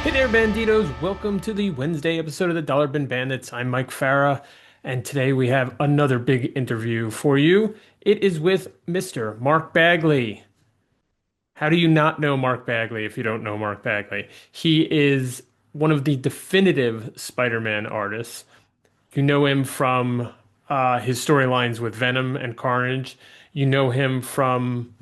Hey there, Banditos. Welcome to the Wednesday episode of the Dollar Bin Bandits. I'm Mike Farah, and today we have another big interview for you. It is with Mr. Mark Bagley. How do you not know Mark Bagley if you don't know Mark Bagley? He is one of the definitive Spider-Man artists. You know him from his storylines with Venom and Carnage. You know him from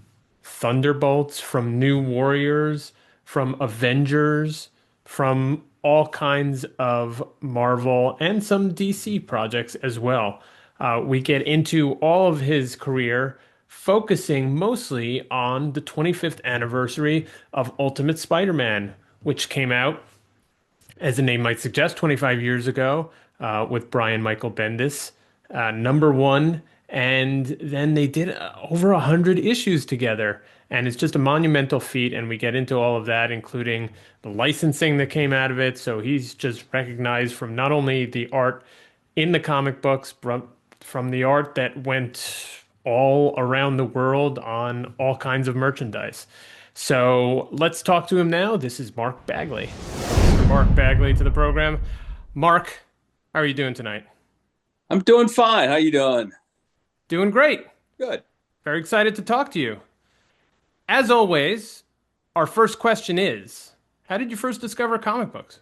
Thunderbolts, from New Warriors, from Avengers, from all kinds of Marvel and some DC projects as well. We get into all of his career, focusing mostly on the 25th anniversary of Ultimate Spider-Man, which came out, as the name might suggest, 25 years ago with Brian Michael Bendis, number one. And then they did over 100 issues together. And it's just a monumental feat. And we get into all of that, including the licensing that came out of it. So he's just recognized from not only the art in the comic books, but from the art that went all around the world on all kinds of merchandise. So let's talk to him now. This is Mark Bagley. Mark Bagley to the program. Mark, how are you doing tonight? I'm doing fine. How you doing? Doing great. Good. Very excited to talk to you. As always, our first question is, how did you first discover comic books?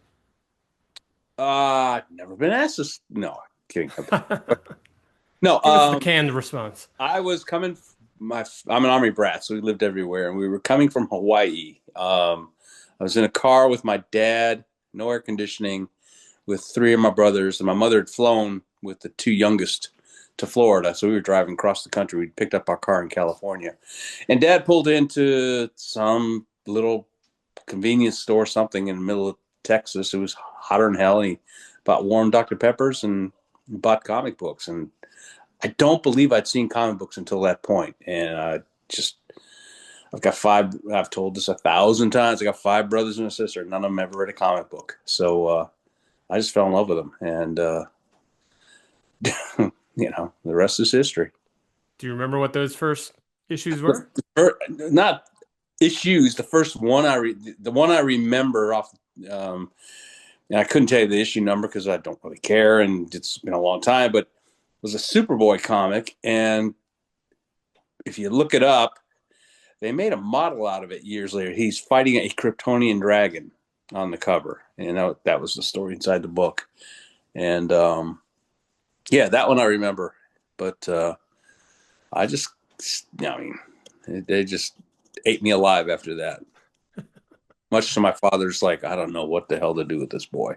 Never been asked this. No, kidding. No, Give us the canned response. I was coming. I'm an army brat, so we lived everywhere, and we were coming from Hawaii. I was in a car with my dad, no air conditioning, with three of my brothers, and my mother had flown with the two youngest to Florida, so we were driving across the country. We picked up our car in California, and Dad pulled into some little convenience store, something in the middle of Texas. It was hotter than hell. And he bought warm Dr. Peppers and bought comic books. And I don't believe I'd seen comic books until that point. And I've got five, I've told this 1,000 times. I got five brothers and a sister. None of them ever read a comic book. So I just fell in love with them. And, the rest is history. Do you remember what those first issues were? Not issues. The one I remember off, and I couldn't tell you the issue number because I don't really care, and it's been a long time. But it was a Superboy comic, and if you look it up, they made a model out of it years later. He's fighting a Kryptonian dragon on the cover, and that was the story inside the book. And yeah, that one I remember. But I just, I mean, they just ate me alive after that. Much to my father's like, I don't know what the hell to do with this boy.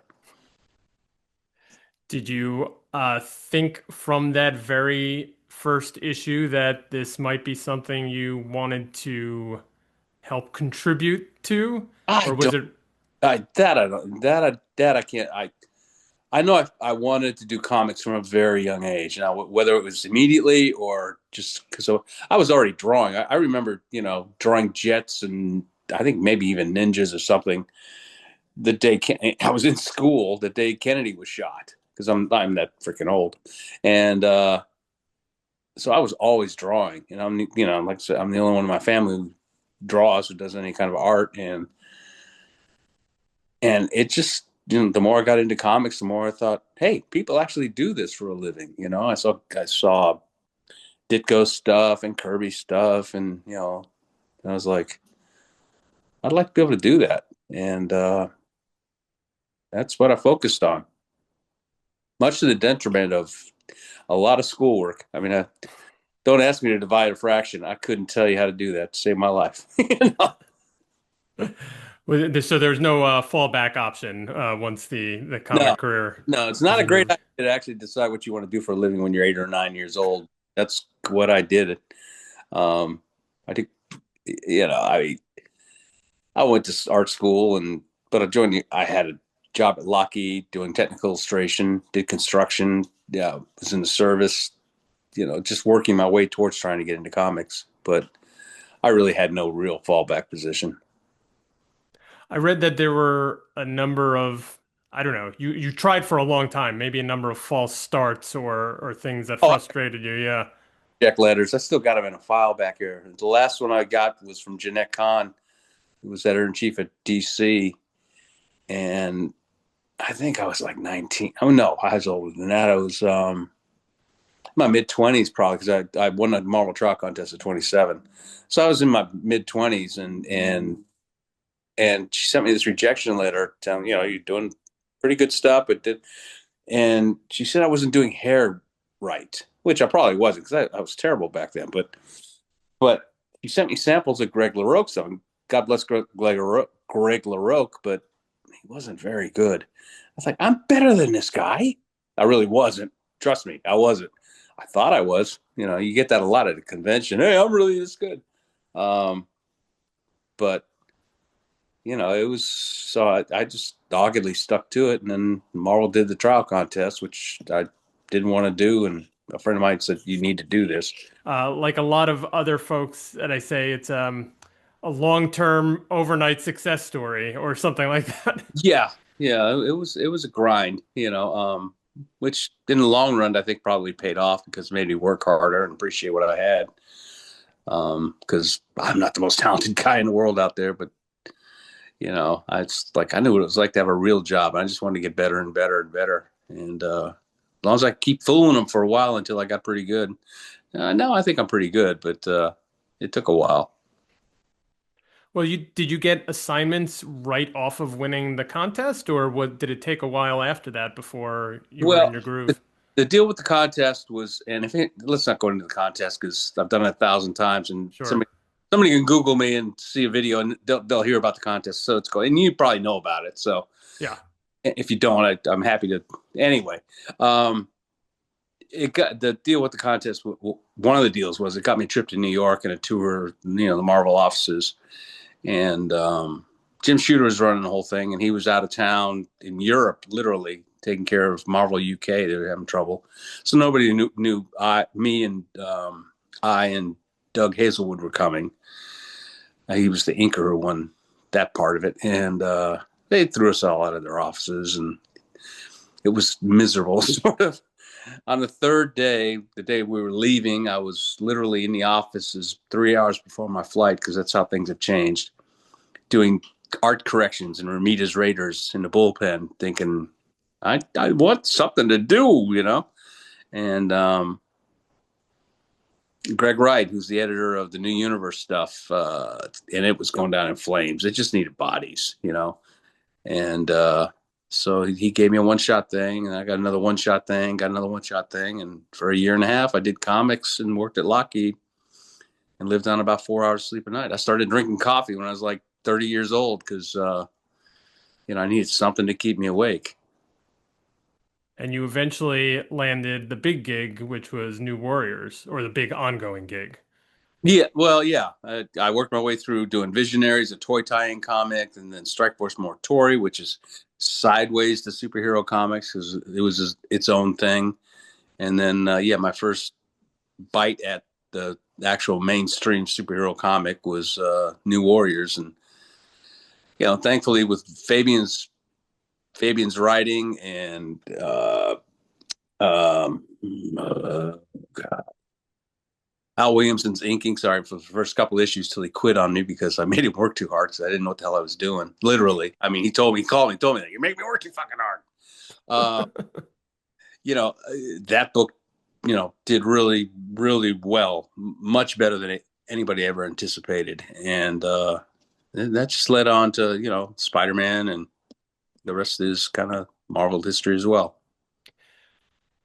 Did you think from that very first issue that this might be something you wanted to help contribute to? I Or was don't. it I don't. That I can't. I know I wanted to do comics from a very young age. Now, whether it was immediately or just because I was already drawing. I remember, drawing jets and I think maybe even ninjas or something. The day I was in school, the day Kennedy was shot, because I'm that freaking old, and so I was always drawing. And like I said, I'm the only one in my family who draws, who does any kind of art, and it just, the more I got into comics, the more I thought, hey, people actually do this for a living. I saw Ditko stuff and Kirby stuff, and I was like, I'd like to be able to do that, and that's what I focused on, much to the detriment of a lot of schoolwork. I mean, don't ask me to divide a fraction. I couldn't tell you how to do that to save my life. so there's no fallback option once the No, comic career no, it's not a great resumed? idea to actually decide what you want to do for a living when you're 8 or 9 years old. That's what I did. I think, I went to art school, but I had a job at Lockheed doing technical illustration, did construction, yeah, was in the service, just working my way towards trying to get into comics. But I really had no real fallback position. I read that there were a number of, I don't know, you tried for a long time, maybe a number of false starts or things that Oh, frustrated you. Yeah. Jack letters. I still got them in a file back here. The last one I got was from Jeanette Kahn, who was editor in chief at DC. and I think I was like 19. Oh no, I was older than that. I was my mid 20s probably because I won a Marvel Trial Contest at 27. So I was in my mid 20s, and she sent me this rejection letter telling, you're doing pretty good stuff, and she said I wasn't doing hair right, which I probably wasn't because I was terrible back then. But she sent me samples of Greg LaRoque stuff. God bless Greg LaRoque, but he wasn't very good. I was like, I'm better than this guy. I really wasn't. Trust me, I wasn't. I thought I was. You get that a lot at a convention. Hey, I'm really this good. Um, but it was so I just doggedly stuck to it, and then Marvel did the trial contest, which I didn't want to do, and a friend of mine said you need to do this. Like a lot of other folks that I say, it's a long-term overnight success story or something like that. Yeah, yeah, it was a grind, which in the long run I think probably paid off because it made me work harder and appreciate what I had. Because I'm not the most talented guy in the world out there, but I knew what it was like to have a real job. I just wanted to get better and better and better. And as long as I keep fooling them for a while until I got pretty good. Now I think I'm pretty good, but it took a while. Well, did you get assignments right off of winning the contest, or did it take a while after that before you were in Well, your the, groove? the deal with the contest was, and let's not go into the contest because I've done it 1,000 times, and Sure. somebody can Google me and see a video, and they'll hear about the contest. So it's going, and you probably know about it. So Yeah. if you don't, I'm happy to. Anyway, um, it got the deal with the contest. One of the deals was it got me a trip to New York and a tour, the Marvel offices, and Jim Shooter was running the whole thing, and he was out of town in Europe, literally taking care of Marvel UK. They were having trouble, so nobody knew me and I and Doug Hazelwood were coming. He was the inker who won that part of it, and they threw us all out of their offices, and it was miserable, sort of. On the third day, the day we were leaving, I was literally in the offices 3 hours before my flight because that's how things have changed, doing art corrections and Ramita's Raiders in the bullpen, thinking I want something to do. And Greg Wright, who's the editor of the New Universe stuff, and it was going down in flames. It just needed bodies. And so he gave me a one-shot thing, and I got another one-shot thing, got another one-shot thing, and for a year and a half, I did comics and worked at Lockheed and lived on about 4 hours sleep a night. I started drinking coffee when I was like 30 years old because I needed something to keep me awake. And you eventually landed the big gig, which was New Warriors, or the big ongoing gig. Yeah, well, yeah. I worked my way through doing Visionaries, a toy tie-in comic, and then Strike Force Moratori, which is sideways to superhero comics because it was its own thing. And then, yeah, my first bite at the actual mainstream superhero comic was New Warriors, and thankfully with Fabian's writing and um, uh, Al Williamson's inking. Sorry for the first couple issues till he quit on me because I made him work too hard because I didn't know what the hell I was doing. Literally, I mean, he called me, told me that you make me work too fucking hard. Uh, you know, that book, did really, really well, much better than anybody ever anticipated, and that just led on to Spider-Man, and the rest is kind of Marvel history as well.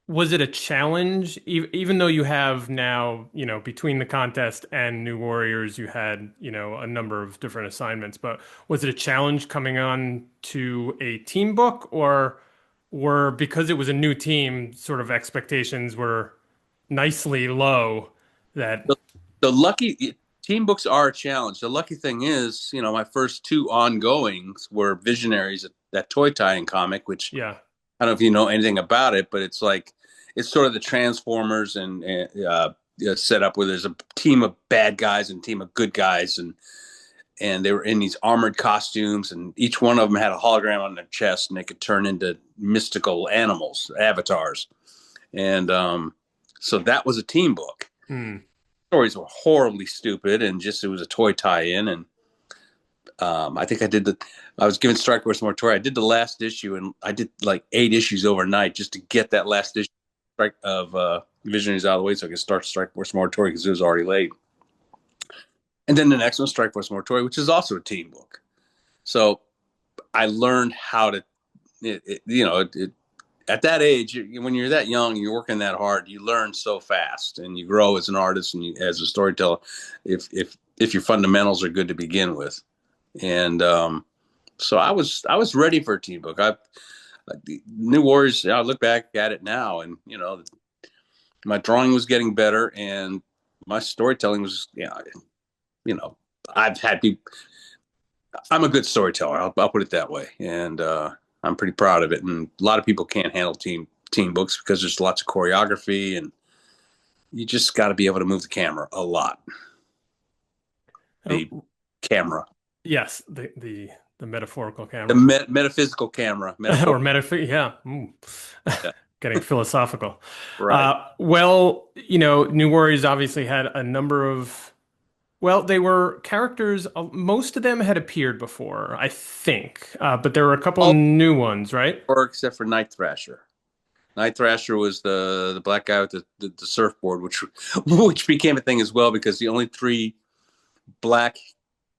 Was it a challenge, even though you have now, between the contest and New Warriors, you had, a number of different assignments, but was it a challenge coming on to a team book, or were, because it was a new team, sort of expectations were nicely low that, The, the lucky team books are a challenge. The lucky thing is, my first two ongoings were Visionaries, that toy tie-in comic, which yeah. I don't know if you know anything about it, but it's sort of the Transformers and set up where there's a team of bad guys and a team of good guys, and they were in these armored costumes, and each one of them had a hologram on their chest, and they could turn into mystical animals, avatars, and so that was a team book. Hmm. Stories were horribly stupid, and just it was a toy tie-in, and I think I was given Strike Force Moratorium. I did the last issue, and I did like 8 issues overnight just to get that last issue of Visionaries out of the way so I could start Strike Force Moratorium because it was already late. And then the next one, Strike Force Moratorium, which is also a team book. So I learned how to, at that age, when you're that young, you're working that hard, you learn so fast, and you grow as an artist and as a storyteller. If your fundamentals are good to begin with, and so I was ready for a team book. New Warriors. I look back at it now, and my drawing was getting better, and my storytelling was, I've had people. I'm a good storyteller. I'll put it that way, and I'm pretty proud of it. And a lot of people can't handle team books because there's lots of choreography, and you just got to be able to move the camera a lot. The camera. Yes, the metaphorical camera. The metaphysical camera. Or yeah. Yeah. Getting philosophical. Right. Well, New Warriors obviously had a number of, well, they were characters, most of them had appeared before, I think, but there were a couple new ones, right? Or except for Night Thrasher. Night Thrasher was the black guy with the surfboard, which became a thing as well because the only 3 black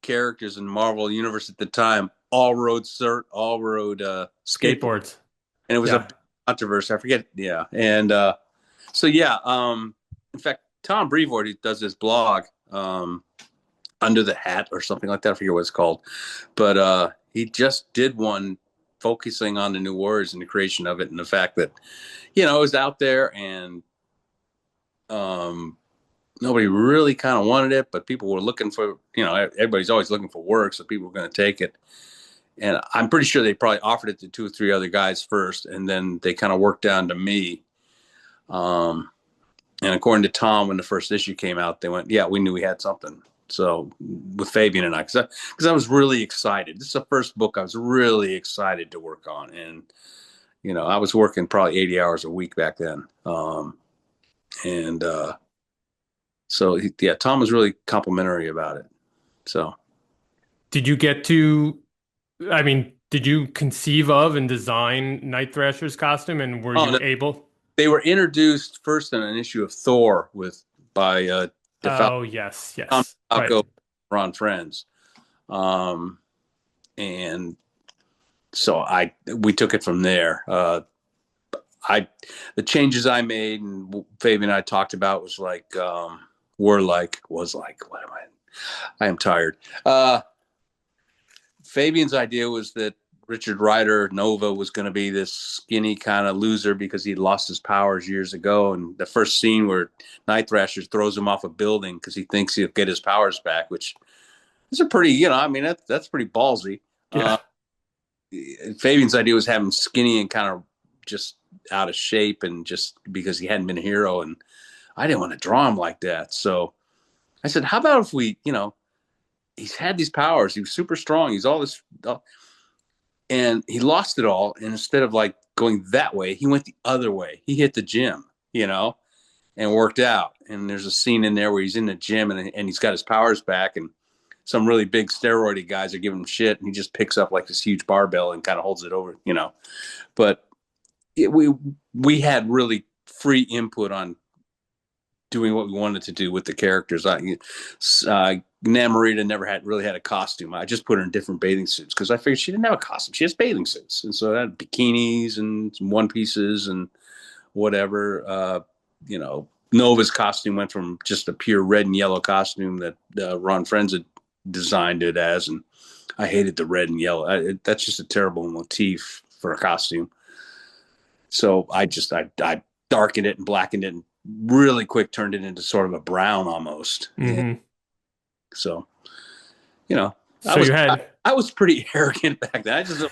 characters in Marvel Universe at the time all rode skateboards, and it was a controversy. I forget, yeah, and so yeah. In fact, Tom Brevoort, he does his blog, Under the Hat or something like that. I forget what it's called, but he just did one focusing on the New Warriors and the creation of it, and the fact that it was out there and nobody really kind of wanted it, but people were looking for, everybody's always looking for work, so people were going to take it. And I'm pretty sure they probably offered it to 2 or 3 other guys first, and then they kind of worked down to me. And according to Tom, when the first issue came out, they went, yeah, we knew we had something. So with Fabian and I, because I was really excited. This is the first book I was really excited to work on. And, I was working probably 80 hours a week back then. So yeah, Tom was really complimentary about it. So did you conceive of and design Night Thrasher's costume, and were you able? They were introduced first in an issue of Thor by DeFalco. Yes. Right. Ron Friends. And so we took it from there. The changes I made and Fabian and I talked about was like, what am I am tired. Fabian's idea was that Richard Rider, Nova, was going to be this skinny kind of loser because he'd lost his powers years ago. And the first scene where Night Thrasher throws him off a building because he thinks he'll get his powers back, which is a pretty, that's pretty ballsy. Yeah. Fabian's idea was having skinny and kind of just out of shape, and just because he hadn't been a hero, and I didn't want to draw him like that. So I said, how about if we, he's had these powers, he was super strong, he's all this, and he lost it all. And instead of like going that way, he went the other way. He hit the gym, and worked out. And there's a scene in there where he's in the gym and he's got his powers back, and some really big steroidy guys are giving him shit, and he just picks up like this huge barbell and kind of holds it over, But we had really free input on doing what we wanted to do with the characters. Namorita never really had a costume. I just put her in different bathing suits because I figured she didn't have a costume. She has bathing suits, and so I had bikinis and some one pieces and whatever. Nova's costume went from just a pure red and yellow costume that Ron Friends had designed it as, and I hated the red and yellow. That's just a terrible motif for a costume. So I darkened it and blackened it and really quick turned it into sort of a brown almost. Mm-hmm. So, I was pretty arrogant back then. I'm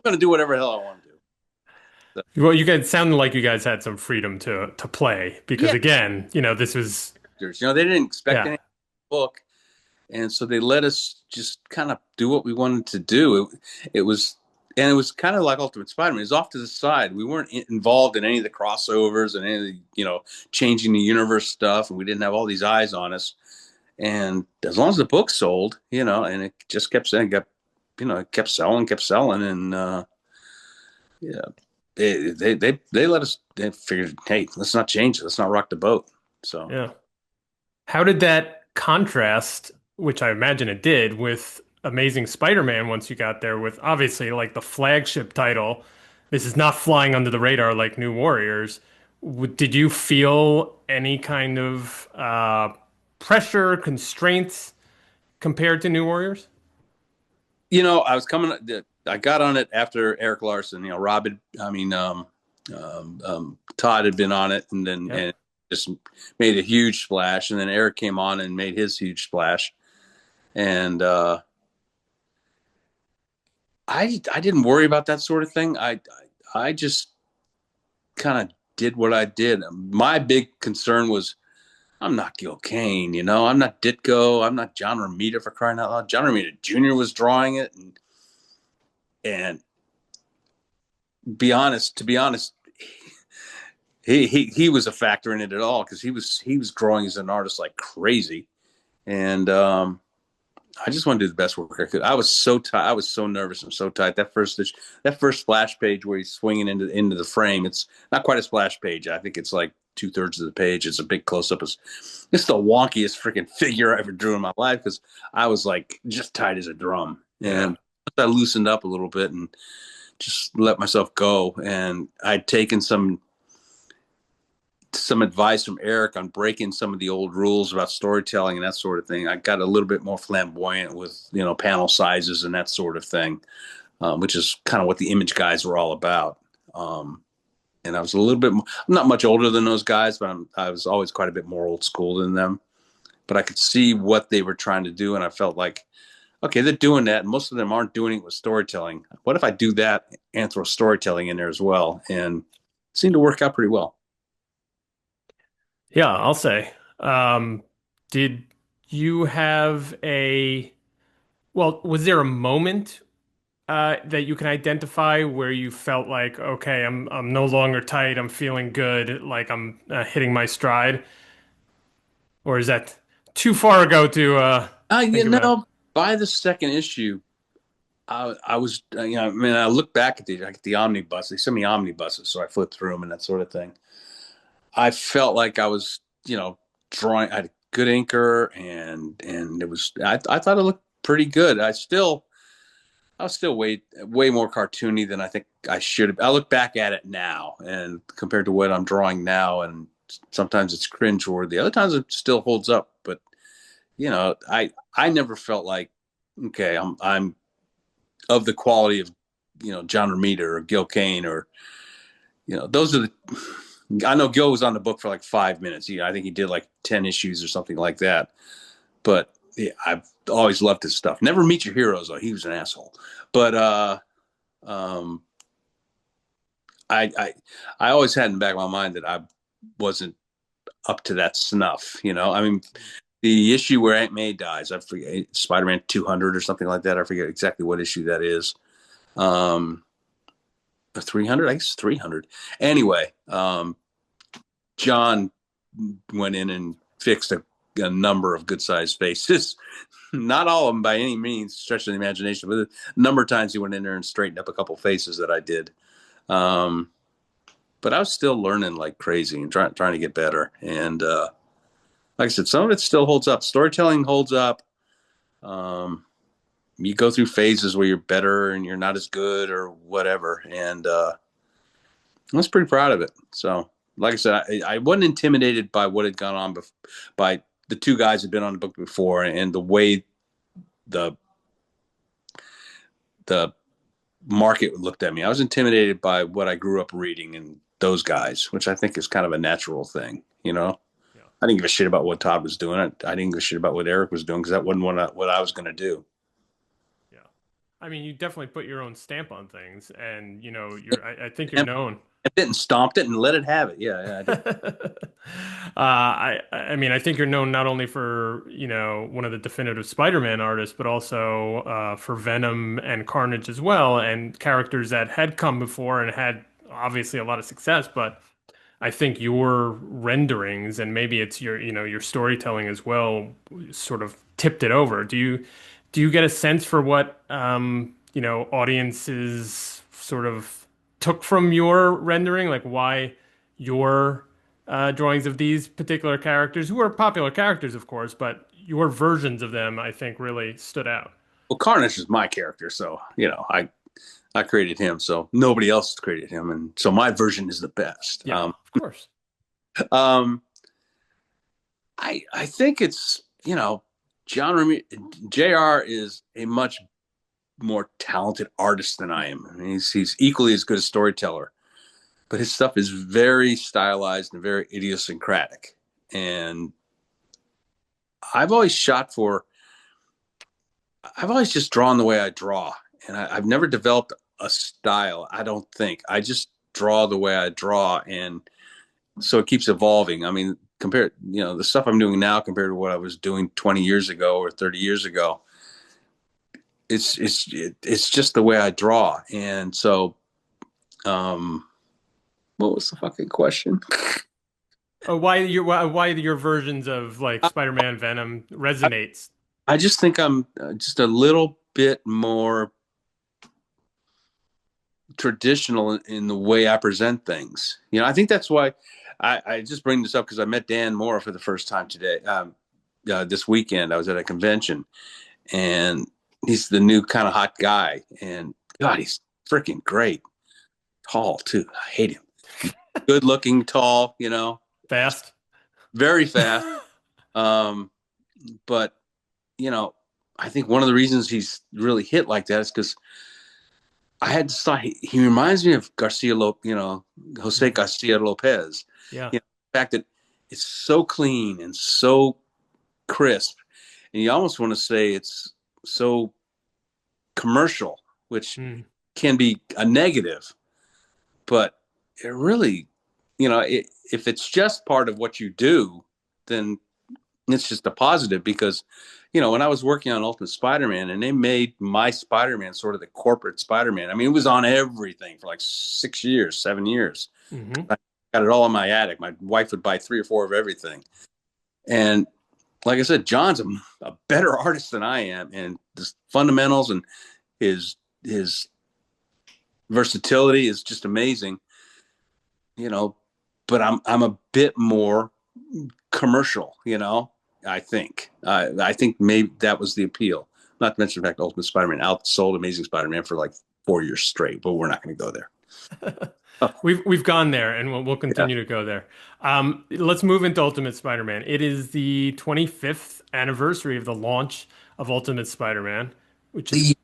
going to do whatever the hell I want to do. So. Well, you guys sounded like you guys had some freedom to play because again, this was, they didn't expect any book. And so they let us just kind of do what we wanted to do. It was kind of like Ultimate Spider-Man. It was off to the side. We weren't involved in any of the crossovers and any of the, changing the universe stuff. And we didn't have all these eyes on us. And as long as the book sold, and it just kept saying, it kept selling, and yeah, they let us. They figured, hey, let's not change it. Let's not rock the boat. So. Yeah. How did that contrast, which I imagine it did, with Amazing Spider-Man once you got there with obviously like the flagship title? This is not flying under the radar like New Warriors. Did you feel any kind of pressure, constraints compared to New Warriors? I was coming. I got on it after Eric Larson. Rob had, I mean, Todd had been on it, and then Yep. and just made a huge splash. And then Eric came on and made his huge splash. And I didn't worry about that sort of thing. I just kind of did what I did. My big concern was I'm not Gil Kane, I'm not Ditko, I'm not John Romita, for crying out loud. John Romita Jr. was drawing it, and to be honest, he was a factor in it at all because he was growing as an artist like crazy, and I just want to do the best work I could. I was so tight. I was so nervous and so tight. That first splash page where he's swinging into the frame. It's not quite a splash page. I think it's like 2/3 of the page. It's a big close up. It's the wonkiest freaking figure I ever drew in my life because I was like just tight as a drum, Yeah. and I loosened up a little bit and just let myself go. And I'd taken some advice from Eric on breaking some of the old rules about storytelling and that sort of thing. I got a little bit more flamboyant with panel sizes and that sort of thing, which is kind of what the image guys were all about. And I was a little bit I'm not much older than those guys, but I was always quite a bit more old school than them. But I could see what they were trying to do, and I felt like, okay, they're doing that, and most of them aren't doing it with storytelling. What if I do that and throw storytelling in there as well? And it seemed to work out pretty well. Yeah, I'll say. Did you have was there a moment that you can identify where you felt like, okay, I'm no longer tight, I'm feeling good, like I'm hitting my stride, or is that too far ago to You think about? know, by the second issue, I was, I mean, I look back at the omnibus. They sent me omnibuses, so I flipped through them and that sort of thing. I felt like I was, drawing. I had a good inker, and it was. I thought it looked pretty good. I was still way more cartoony than I think I should have. I look back at it now, and compared to what I'm drawing now, and sometimes it's cringeworthy. Other times it still holds up, but I never felt like, okay, I'm of the quality of John Romita or Gil Kane, or those are the. I know Gil was on the book for like 5 minutes. I think he did like 10 issues or something like that. But yeah, I've always loved his stuff. Never Meet Your Heroes though. He was an asshole. But um, I I always had in the back of my mind that I wasn't up to that snuff. I mean, the issue where Aunt May dies, I forget, Spider-Man 200 or something like that. I forget exactly what issue that is. Um, 300, I guess 300. Anyway, John went in and fixed a number of good sized faces. Not all of them by any means, stretch of the imagination, but a number of times he went in there and straightened up a couple faces that I did. Um, but I was still learning like crazy and trying to get better. And like I said, some of it still holds up. Storytelling holds up. Um, you go through phases where you're better and you're not as good or whatever. And I was pretty proud of it. So, like I said, I wasn't intimidated by what had gone on by the two guys who'd been on the book before and the way the the market looked at me. I was intimidated by what I grew up reading and those guys, which I think is kind of a natural thing. Yeah. I didn't give a shit about what Todd was doing. I didn't give a shit about what Eric was doing because that wasn't what I was going to do. Yeah. I mean, you definitely put your own stamp on things, and I think you're And known. it and stomped it and let it have it. Yeah, I did. I mean, I think you're known not only for, one of the definitive Spider-Man artists, but also for Venom and Carnage as well, and characters that had come before and had obviously a lot of success. But I think your renderings and maybe it's your, your storytelling as well sort of tipped it over. Do you get a sense for what audiences sort of took from your rendering, like why your drawings of these particular characters, who are popular characters, of course, but your versions of them, I think, really stood out. Well, Carnage is my character, so I created him, so nobody else created him, and so my version is the best. Yeah, of course. Um, I think it's John Remy, Jr. is a much more talented artist than I am. I mean, he's equally as good a storyteller, but his stuff is very stylized and very idiosyncratic. And I've always shot for, I've always just drawn the way I draw, and I've never developed a style. I don't think I just draw the way I draw, and so it keeps evolving. I mean, compared, the stuff I'm doing now compared to what I was doing 20 years ago or 30 years ago, it's just the way I draw. And so, what was the fucking question? Why your versions of like Spider-Man, Venom resonates? I just think I'm just a little bit more traditional in the way I present things. I think that's why I just bring this up because I met Dan Moore for the first time today. This weekend, I was at a convention, and he's the new kind of hot guy. And God, he's freaking great. Tall too. I hate him. Good looking, tall. Fast. Very fast. But I think one of the reasons he's really hit like that is because I had to start. He reminds me of Jose Garcia Lopez. Yeah. The fact that it's so clean and so crisp, and you almost want to say it's so commercial, which can be a negative, but it really, if it's just part of what you do, then it's just a positive because, when I was working on Ultimate Spider-Man and they made my Spider-Man sort of the corporate Spider-Man, I mean, it was on everything for like 6 years, 7 years. Hmm. I got it all in my attic. My wife would buy 3 or 4 of everything. And like I said, John's a better artist than I am. And the fundamentals and his versatility is just amazing, but I'm a bit more commercial, I think. I think maybe that was the appeal. Not to mention the fact Ultimate Spider-Man outsold Amazing Spider-Man for like 4 years straight, but we're not going to go there. Oh, We've gone there, and we'll yeah. continue to go there. Let's move into Ultimate Spider-Man. It is the 25th anniversary of the launch of Ultimate Spider-Man, which is The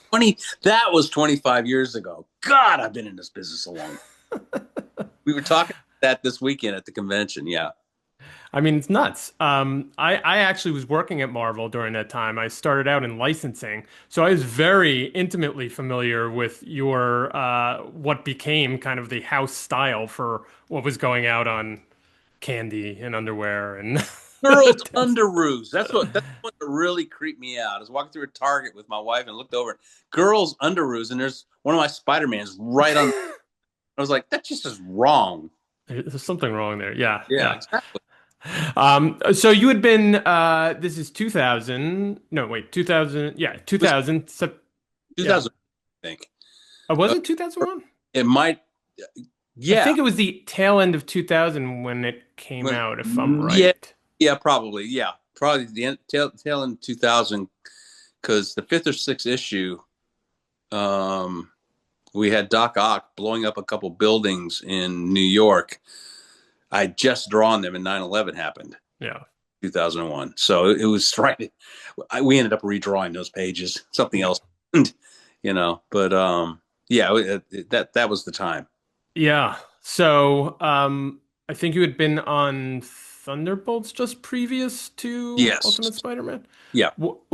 20 that was 25 years ago. God, I've been in this business a long time. We were talking about that this weekend at the convention. Yeah. I mean, it's nuts. I actually was working at Marvel during that time. I started out in licensing, so I was very intimately familiar with your what became kind of the house style for what was going out on candy and underwear and Girls' underoos. That's what really creeped me out. I was walking through a Target with my wife and looked over, girls' underoos, and there's one of my Spider-Mans right on. I was like, that just is wrong. There's something wrong there. Yeah, Yeah, yeah. exactly. So you had been this is 2000. No, wait, 2000. Yeah, It was 2000. Yeah. 2000, I think. Was Uh, it 2001? it might, I yeah. think it was the tail end of 2000 when it came When, out, if I'm yeah, right. yeah, probably, yeah, probably the tail end 2000, because the fifth or sixth issue, um, we had Doc Ock blowing up a couple buildings in New York. I just drawn them, and 9/11 happened, Yeah. 2001. So it was right. We ended up redrawing those pages, something Yeah. else, But yeah, that was the time. Yeah. So, I think you had been on Thunderbolts just previous to Yes. Ultimate Spider-Man. Yeah. What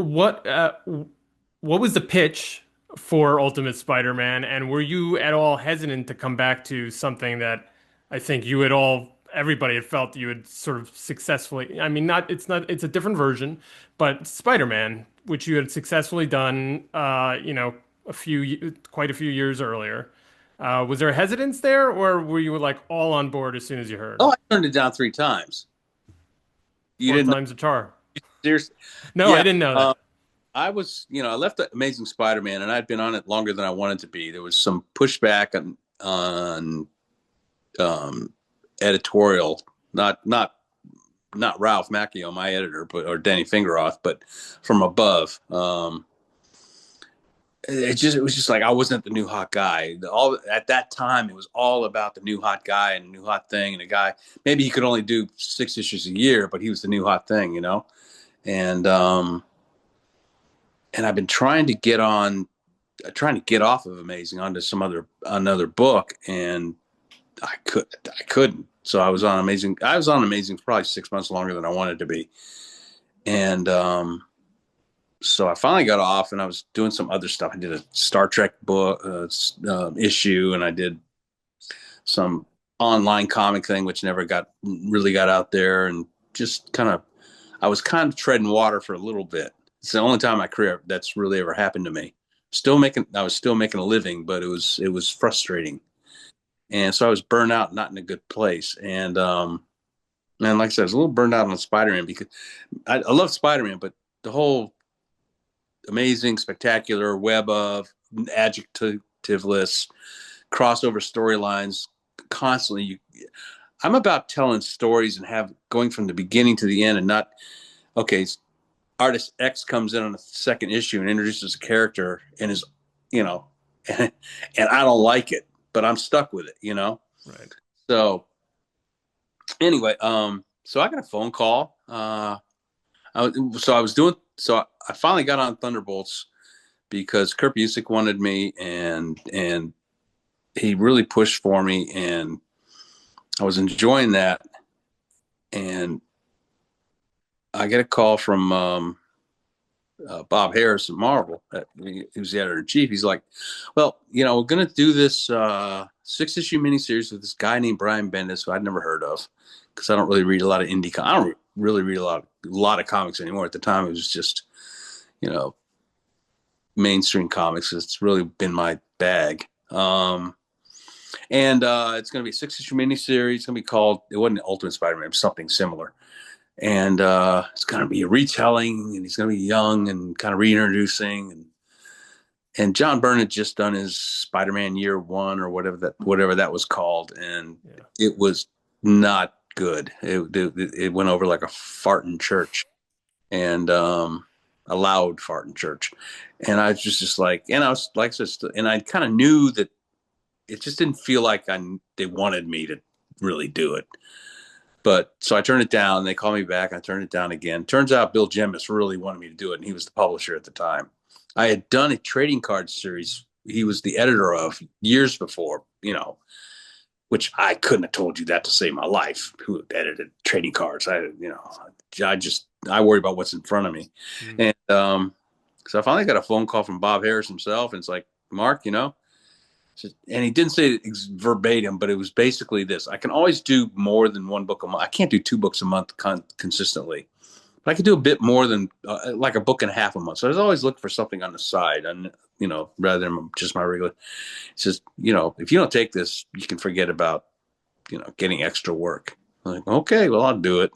was the pitch for Ultimate Spider-Man, and were you at all hesitant to come back to something that I think everybody had felt you had sort of successfully, I mean, it's a different version, but Spider-Man, which you had successfully done, quite a few years earlier. Was there hesitance there, or were you like all on board as soon as you heard? Oh, I turned it down 3 times. You Fourth didn't know? time's a charm. Seriously? No, I Yeah. didn't know that. I was, I left the Amazing Spider-Man, and I'd been on it longer than I wanted to be. There was some pushback on um, editorial, not Ralph Macchio, my editor, but or Danny Fingeroth, but from above. It was just like I wasn't the new hot guy. All at that time, it was all about the new hot guy and the new hot thing, and the guy maybe he could only do 6 issues a year, but he was the new hot thing. And and I've been trying to get off of Amazing onto another book, and I couldn't. So I was on Amazing for probably 6 months longer than I wanted to be, and so I finally got off, and I was doing some other stuff. I did a Star Trek book issue, and I did some online comic thing, which never really got out there, and just I was kind of treading water for a little bit. It's the only time in my career that's really ever happened to me. I was still making a living, but it was frustrating, and so I was burned out, not in a good place, and like I said, I was a little burned out on Spider-Man because I love Spider-Man, but the whole amazing, spectacular web of adjectiveless crossover storylines constantly. I'm about telling stories and have going from the beginning to the end, and not okay. Artist X comes in on the second issue and introduces a character and is, you know, and I don't like it, but I'm stuck with it. Right. So anyway, so I got a phone call. I finally got on Thunderbolts because Kurt Busiek wanted me, and he really pushed for me, and I was enjoying that. And I get a call from Bob Harris at Marvel. He was the editor in chief. He's like, "Well, we're going to do this 6-issue miniseries with this guy named Brian Bendis, who I'd never heard of, because I don't really read a lot of indie. I don't really read a lot of comics anymore. At the time, it was just you know mainstream comics. It's really been my bag. And it's going to be a 6-issue miniseries. It's going to be called. It wasn't Ultimate Spider-Man, it was something similar. And it's going to be a retelling, and he's going to be young and kind of reintroducing. And John Byrne had just done his Spider-Man Year One or whatever that was called, and Yeah. it was not good. It went over like a fart in church, and a loud fart in church. And I was just like, and I was like, and I kind of knew that it just didn't feel like they wanted me to really do it. But so I turned it down. They called me back. I turned it down again. Turns out Bill Jemas really wanted me to do it, and he was the publisher at the time. I had done a trading card series he was the editor of years before, which I couldn't have told you that to save my life. Who edited trading cards? I worry about what's in front of me. Mm. And so I finally got a phone call from Bob Harris himself, and it's like, Mark, and he didn't say it verbatim, but it was basically this: I can always do more than one book a month. I can't do 2 books a month consistently, but I could do a bit more than like a book and a half a month. So I was always looking for something on the side, and rather than just my regular. It's just if you don't take this, you can forget about getting extra work. I'm like, okay, well, I'll do it.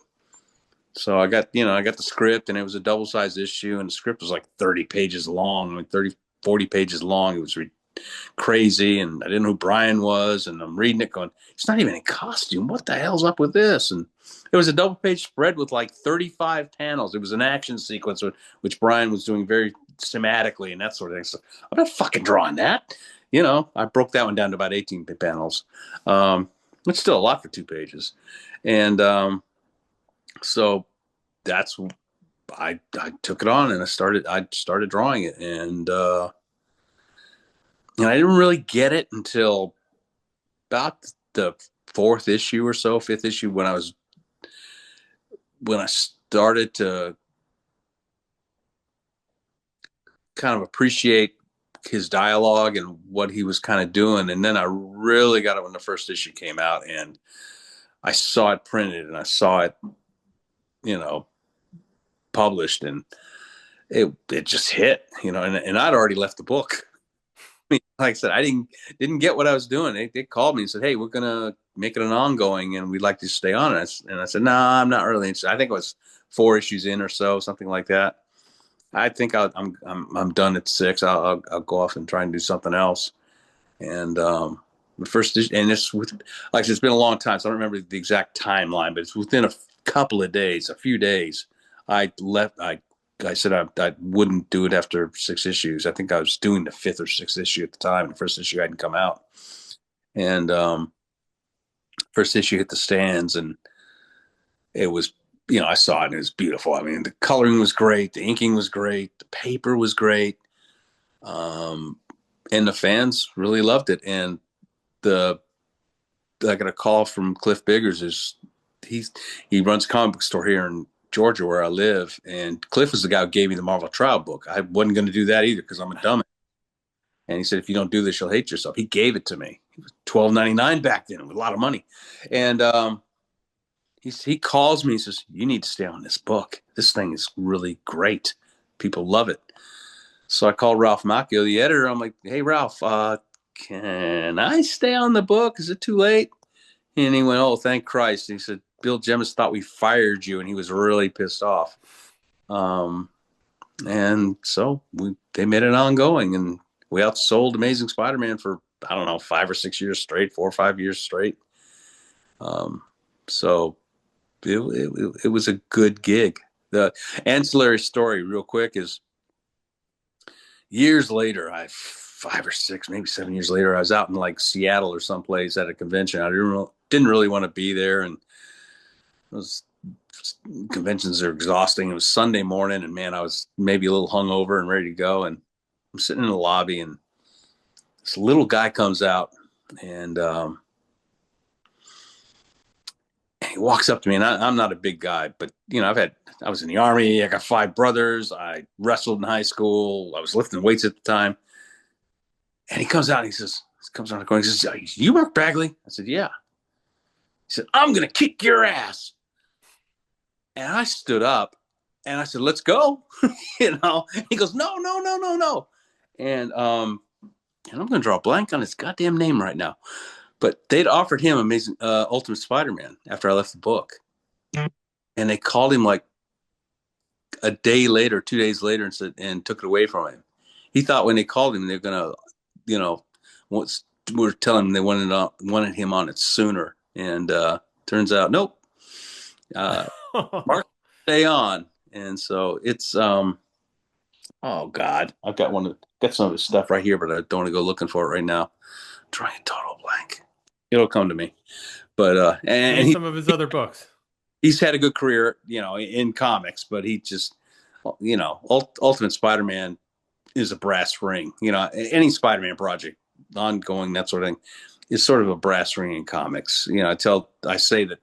So I got the script, and it was a double-sized issue, and the script was like 30 pages long, like 30, 40 pages long. It was crazy, and I didn't know who Brian was, and I'm reading it going, he's not even in costume. What the hell's up with this? And it was a double-page spread with like 35 panels. It was an action sequence, which Brian was doing very schematically and that sort of thing. So I'm not fucking drawing that. I broke that one down to about 18 panels, which is still a lot for 2 pages. And so that's I took it on, and I started drawing it, and I didn't really get it until about the 4th issue or so, 5th issue, when I started to kind of appreciate his dialogue and what he was kind of doing. And then I really got it when the first issue came out, and I saw it printed, and I saw it, published, and it just hit, and I'd already left the book. like I said, I didn't get what I was doing. They called me and said, "Hey, we're gonna make it an ongoing, and we'd like to stay on it." And I said, "No, I'm not really interested." I think it was 4 issues in or so, something like that. I think I'm done at 6. I'll go off and try and do something else. And the first issue, and it's with, like I said, it's been a long time, so I don't remember the exact timeline, but it's within a couple of days, a few days. I left. I said I wouldn't do it after 6 issues. I think I was doing the 5th or 6th issue at the time. The first issue hadn't come out, and first issue hit the stands, and it was, I saw it and it was beautiful. I mean, the coloring was great, the inking was great, the paper was great, and the fans really loved it. And the I got a call from Cliff Biggers. He runs a comic book store here in Georgia where I live, and Cliff was the guy who gave me the Marvel Trial book. I wasn't going to do that either because I'm a dummy. And he said, "If you don't do this, you'll hate yourself." He gave it to me. It was $12.99 back then, with a lot of money. And he calls me and says, "You need to stay on this book. This thing is really great. People love it." So I called Ralph Macchio, the editor. I'm like, "Hey, Ralph, can I stay on the book? Is it too late?" And he went, "Oh, thank Christ." He said, "Bill Jemas thought we fired you," and he was really pissed off. And so they made it ongoing, and we outsold Amazing Spider-Man for, I don't know, 5 or 6 years straight, 4 or 5 years straight. So it was a good gig. The ancillary story, real quick, is years later, 5 or 6, maybe 7 years later, I was out in like Seattle or someplace at a convention. I didn't really want to be there, and those conventions are exhausting. It was Sunday morning, and man, I was maybe a little hungover and ready to go. And I'm sitting in the lobby, and this little guy comes out, and he walks up to me, and I'm not a big guy, but I was in the Army. I got 5 brothers. I wrestled in high school. I was lifting weights at the time. And he comes out and comes around the corner. He says, "You Mark Bagley?" I said, "Yeah." He said, "I'm going to kick your ass." And I stood up and I said, "Let's go." He goes, "No, no, no, no, no." And I'm going to draw a blank on his goddamn name right now. But they'd offered him Amazing Ultimate Spider-Man after I left the book. And they called him like a day later, 2 days later, and took it away from him. He thought when they called him, they're going to, we're telling him they wanted him on it sooner. And turns out, nope. Mark, stay on. And so it's, oh God, I've got some of his stuff right here, but I don't want to go looking for it right now. I'm trying a total blank. It'll come to me. But and some of his other books. He's had a good career, in comics, but he just, Ultimate Spider-Man is a brass ring. Any Spider-Man project, ongoing, that sort of thing, is sort of a brass ring in comics. I say that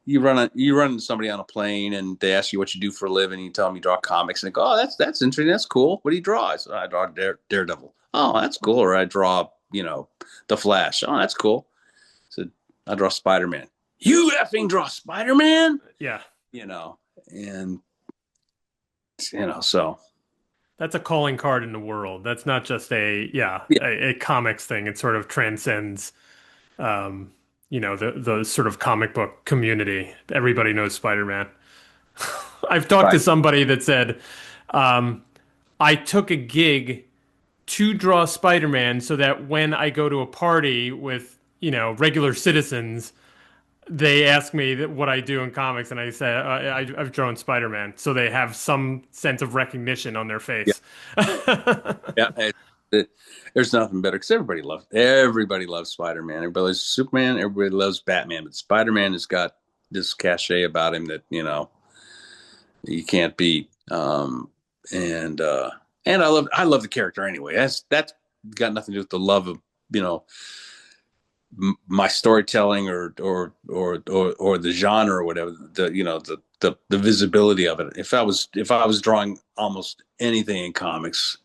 you run into somebody on a plane and they ask you what you do for a living. You tell them you draw comics, and they go, "Oh, that's interesting. That's cool. What do you draw?" I said, "I draw Daredevil." "Oh, that's cool." Or I draw, The Flash. "Oh, that's cool." I said, "I draw Spider-Man." "You effing draw Spider-Man?" Yeah. And so that's a calling card in the world. That's not just a comics thing. It sort of transcends, the sort of comic book community. Everybody knows Spider-Man. I've talked to right. somebody that said, I took a gig to draw Spider-Man so that when I go to a party with, regular citizens, they ask me what I do in comics, and I say I've drawn Spider-Man, so they have some sense of recognition on their Yeah. face. Yeah. There's nothing better because everybody loves Spider-Man. Everybody loves Superman. Everybody loves Batman, but Spider-Man has got this cachet about him that you can't beat. And I love the character anyway. That's got nothing to do with the love of my storytelling or the genre or whatever. The visibility of it. If I was drawing almost anything in comics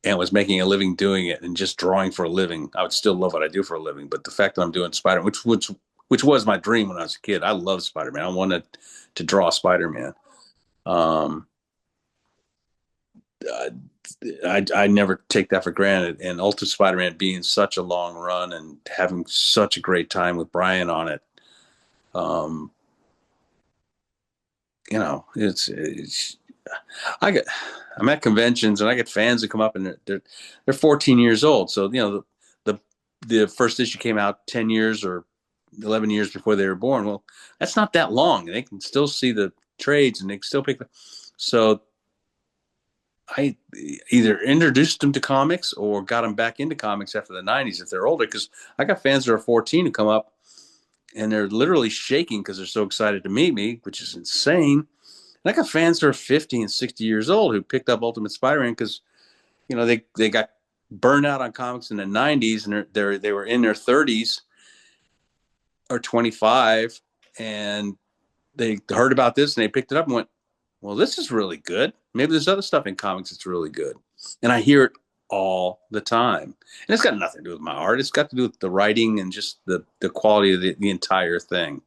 and was making a living doing it and just drawing for a living, I would still love what I do for a living. But the fact that I'm doing Spider-Man, which was my dream when I was a kid, I loved Spider-Man. I wanted to draw Spider-Man. uh, I never take that for granted. And Ultimate Spider-Man being such a long run and having such a great time with Brian on it, um, it's I get I'm at conventions and I get fans that come up and they're 14 years old. So the the first issue came out 10 years or 11 years before they were born. Well, that's not that long. They can still see the trades and they can still pick them. So I either introduced them to comics or got them back into comics after the 90s if they're older. Because I got fans that are 14 who come up and they're literally shaking because they're so excited to meet me, which is insane. And I got fans that are 50 and 60 years old who picked up Ultimate Spider-Man because they got burned out on comics in the 90s and they were in their 30s or 25 and they heard about this and they picked it up and went, well, this is really good. Maybe there's other stuff in comics that's really good. And I hear it all the time. And it's got nothing to do with my art. It's got to do with the writing and just the quality of the entire thing.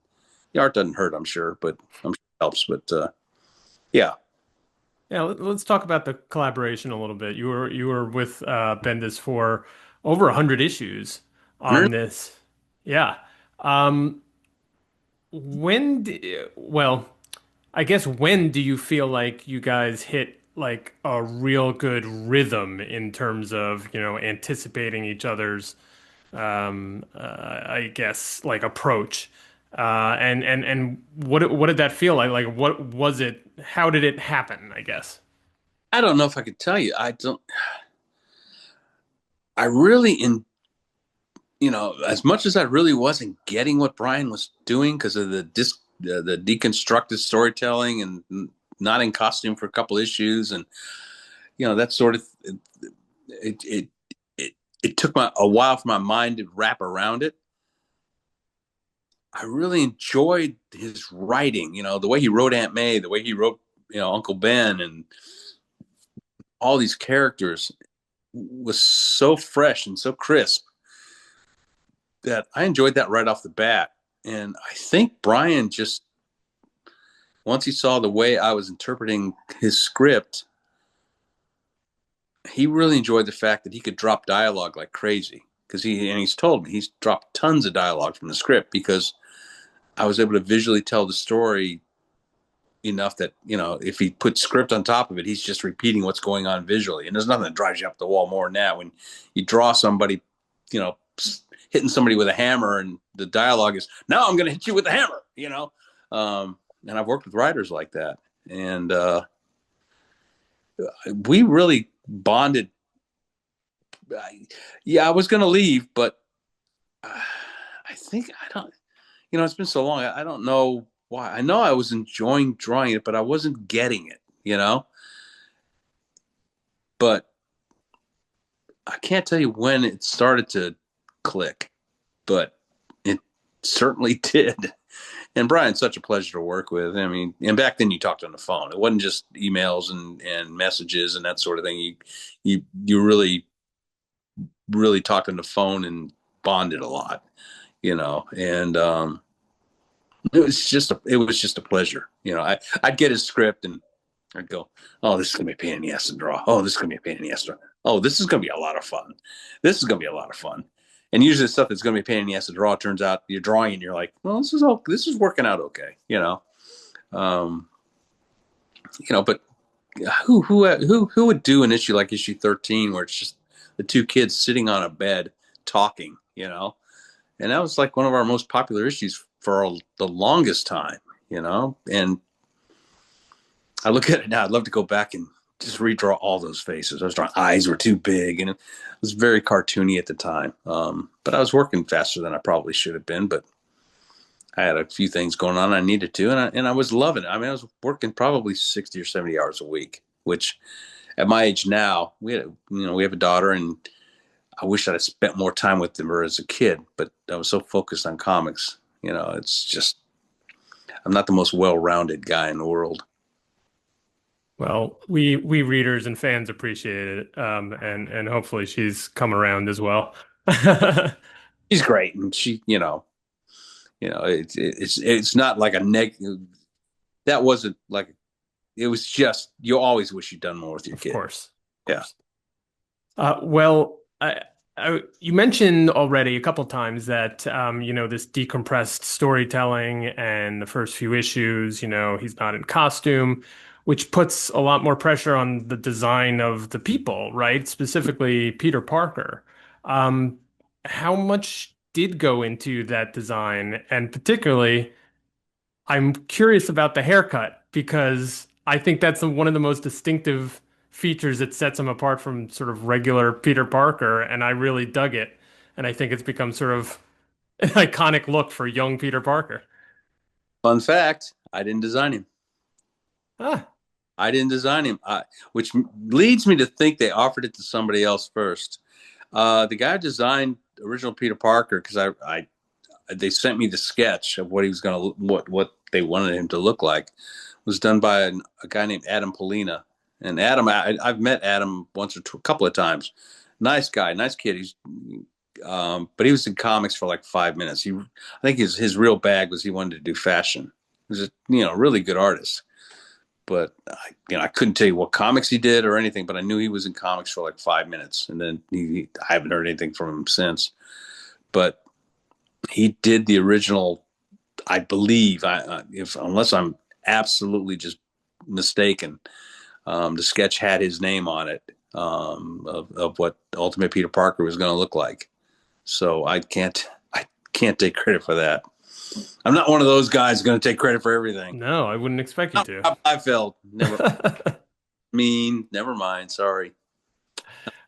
The art doesn't hurt, I'm sure, but I'm sure it helps. But yeah. Yeah, let's talk about the collaboration a little bit. You were with Bendis for over 100 issues on this. Yeah. Um, well, I guess when do you feel like you guys hit like a real good rhythm in terms of, anticipating each other's I guess like approach. And what did that feel like? Like what was it? How did it happen, I guess? I don't know if I could tell you. I really, as much as I really wasn't getting what Brian was doing because of the deconstructed storytelling and not in costume for a couple issues and that sort of it it it, it took a while for my mind to wrap around it. I really enjoyed his writing, the way he wrote Aunt May, the way he wrote Uncle Ben and all these characters was so fresh and so crisp that I enjoyed that right off the bat. And I think Brian just, once he saw the way I was interpreting his script, he really enjoyed the fact that he could drop dialogue like crazy. Because he's told me he's dropped tons of dialogue from the script because I was able to visually tell the story enough that, if he put script on top of it, he's just repeating what's going on visually. And there's nothing that drives you up the wall more than that. When you draw somebody, hitting somebody with a hammer and the dialogue is, now I'm going to hit you with a hammer. And I've worked with writers like that. And we really bonded. Yeah, I was going to leave, but I think I don't, it's been so long. I don't know why. I know I was enjoying drawing it, but I wasn't getting it. But I can't tell you when it started to click, but it certainly did. And Brian's such a pleasure to work with. I mean, and back then you talked on the phone. It wasn't just emails and messages and that sort of thing. You really, really talked on the phone and bonded a lot, and it was just a pleasure. I'd get his script and I'd go, oh, this is gonna be a pain in the ass to draw. Oh, this is gonna be a pain in the ass to draw. Oh, this is gonna be a lot of fun. This is gonna be a lot of fun. And usually the stuff that's gonna be a pain in the ass to draw turns out you're drawing and you're like, well, this is working out okay. Um, but who would do an issue like issue 13 where it's just the two kids sitting on a bed talking. And that was like one of our most popular issues for the longest time. And I look at it now, I'd love to go back and just redraw all those faces. I was drawing eyes were too big and it was very cartoony at the time. But I was working faster than I probably should have been, but I had a few things going on I needed to, and I was loving it. I mean, I was working probably 60 or 70 hours a week, which at my age now, we have a daughter, and I wish I'd have spent more time with her as a kid, but I was so focused on comics. It's just, I'm not the most well-rounded guy in the world. Well, we readers and fans appreciate it, and hopefully she's come around as well. She's great, and it's not like a negative. That wasn't like it was just, you always wish you'd done more with your Of kid. course. Of Yeah. course. Well, you mentioned already a couple times that this decompressed storytelling and the first few issues, he's not in costume, which puts a lot more pressure on the design of the people, right? Specifically Peter Parker. Um, how much did go into that design? And particularly, I'm curious about the haircut because I think that's one of the most distinctive features that sets him apart from sort of regular Peter Parker, and I really dug it. And I think it's become sort of an iconic look for young Peter Parker. Fun fact, I didn't design him. Ah, I didn't design him, which leads me to think they offered it to somebody else first. The guy who designed original Peter Parker, because I they sent me the sketch of what he was going to, what they wanted him to look like, was done by a guy named Adam Polina. And Adam, I've met Adam once or a couple of times. Nice guy, nice kid. But he was in comics for like 5 minutes. I think his real bag was he wanted to do fashion. He was a really good artist. But I couldn't tell you what comics he did or anything. But I knew he was in comics for like 5 minutes, and then I haven't heard anything from him since. But he did the original, I believe, unless I'm absolutely just mistaken, the sketch had his name on it, of what Ultimate Peter Parker was going to look like. So I can't take credit for that. I'm not one of those guys going to take credit for everything. no, I wouldn't expect you to. I felt never never mind. Sorry.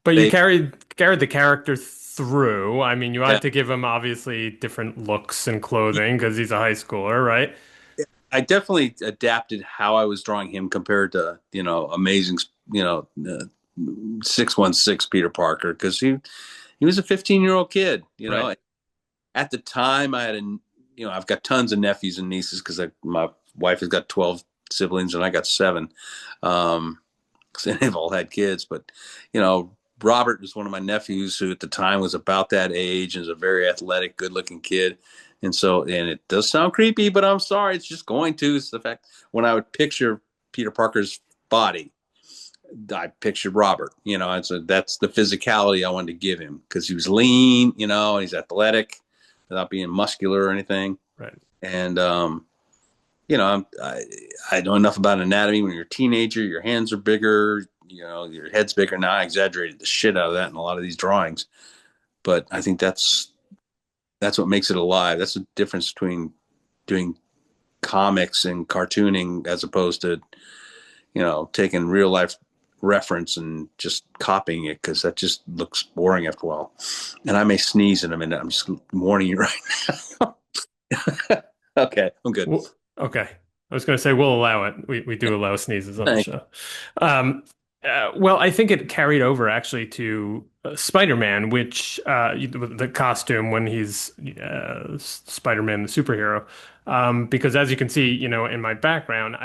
But you They, carried the character through. I mean, you yeah, had to give him obviously different looks and clothing because he's a high schooler, right? I definitely adapted how I was drawing him compared to amazing, 616 Peter Parker, because he was a 15-year-old kid. Right. At the time, I've got tons of nephews and nieces because my wife has got 12 siblings and I got seven. Because they've all had kids, but Robert was one of my nephews who at the time was about that age and is a very athletic, good-looking kid. And it does sound creepy, but I'm sorry, it's just going to. It's the fact when I would picture Peter Parker's body, I pictured Robert, and so that's the physicality I wanted to give him because he was lean, and he's athletic without being muscular or anything. Right. And, I know enough about anatomy. When you're a teenager, your hands are bigger, your head's bigger. Now I exaggerated the shit out of that in a lot of these drawings, but I think that's what makes it alive. That's the difference between doing comics and cartooning as opposed to, taking real life reference and just copying it, because that just looks boring after a while. And I may sneeze in a minute. I'm just warning you right now. Okay, I'm good. Well, okay. I was going to say we'll allow it. We do allow sneezes on the Thanks. show. Well, I think it carried over actually to Spider-Man, which the costume when he's Spider-Man the superhero. Because as you can see, in my background,